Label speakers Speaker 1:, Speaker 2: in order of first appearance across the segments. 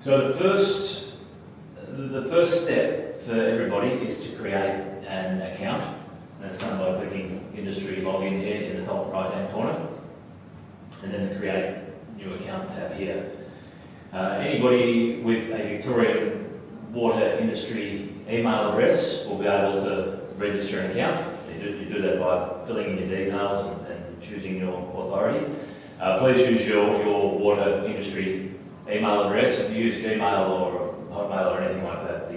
Speaker 1: So the first step for everybody is to create an account. And that's done by clicking Industry Login here in the top right hand corner, and then the Create New Account tab here. Anybody with a Victorian water industry email address will be able to register an account. You do that by filling in your details and choosing your authority. Please use your water industry email address. If you use Gmail or Hotmail or anything like that,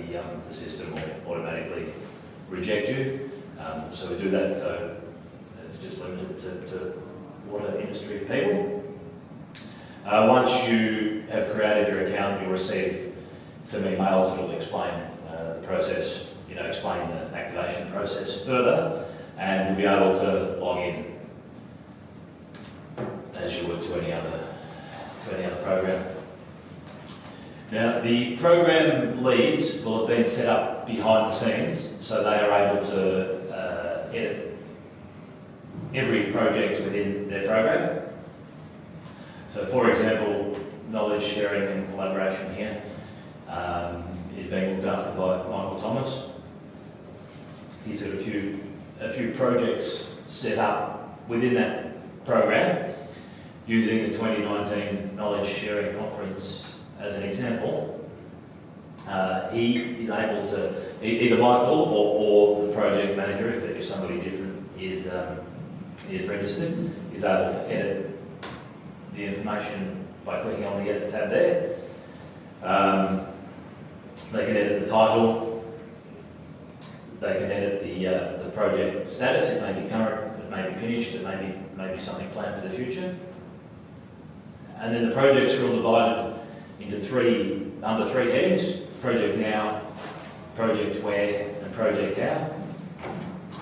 Speaker 1: the system will automatically reject you. So we do that, so it's just limited to water industry people. Once you have created your account, you'll receive some emails that will explain the process, explain the activation process further, and you'll be able to log in as you would to any other program. Now, the program leads will have been set up behind the scenes, so they are able to edit every project within their program. So, for example, knowledge sharing and collaboration here is being looked after by Michael Thomas. He's got a few projects set up within that program, using the 2019 Knowledge Sharing Conference as an example. He is able to, either Michael or the project manager, if somebody different is registered, is able to edit the information by clicking on the Edit tab there. They can edit the title, they can edit the project status. It may be current, it may be finished, it may be something planned for the future. And then the projects are all divided into under three headings: Project Now, Project Where, and Project How.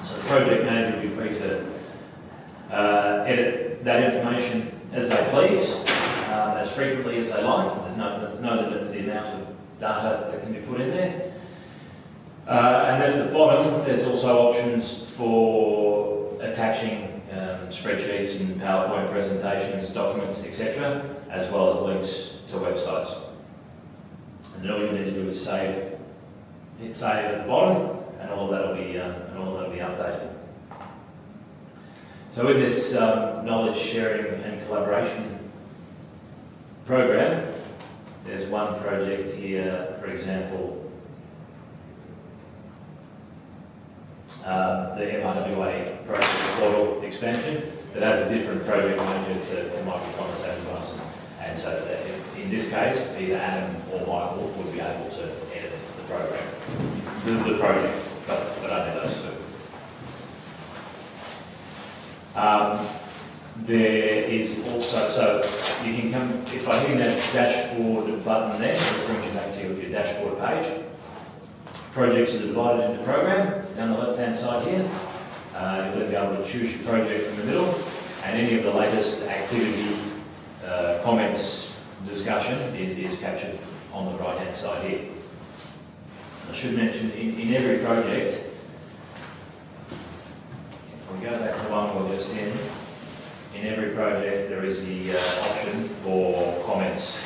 Speaker 1: So the project manager will be free to edit that information as they please, as frequently as they like. There's no limit to the amount of data that can be put in there. And then at the bottom, there's also options for attaching spreadsheets and PowerPoint presentations, documents, etc., as well as links to websites. And then all you need to do is hit save at the bottom, and all of that will be updated. So in this knowledge sharing and collaboration program, there's one project here, for example, the MRWA project portal expansion, that has a different project manager to Michael Thomas and us. And so in this case, either Adam or Michael would be able to edit the program, the project, but only those two. There is also, so you can come, by hitting that dashboard button there, it brings you back to your dashboard page. Projects are divided into program down the left-hand side here. You'll then be able to choose your project in the middle, and any of the latest activity, comments, discussion is captured on the right-hand side here. I should mention, in every project, if we go back to the one we're just in every project there is the option for comments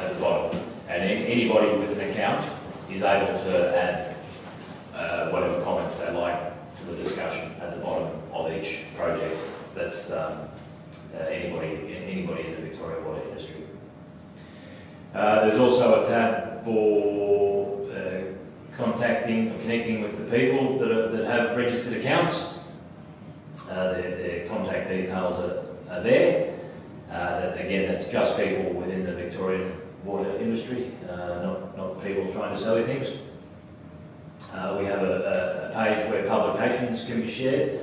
Speaker 1: at the bottom, and anybody with an account is able to add whatever comments they like to the discussion at the bottom of each project. That's anybody in the Victoria water industry. There's also a tab for contacting or connecting with the people that have registered accounts. Their contact details are there. Again, that's just people within the Victorian water industry, not people trying to sell you things. We have a page where publications can be shared.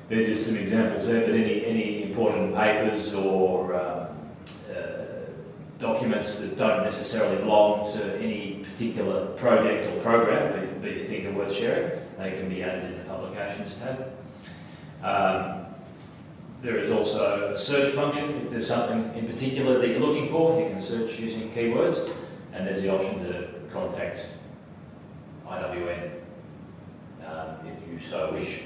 Speaker 1: There's just some examples there, but any important papers or documents that don't necessarily belong to any particular project or program, but you think are worth sharing, they can be added in the publications tab. There is also a search function. If there's something in particular that you're looking for, you can search using keywords, and there's the option to contact IWN if you so wish.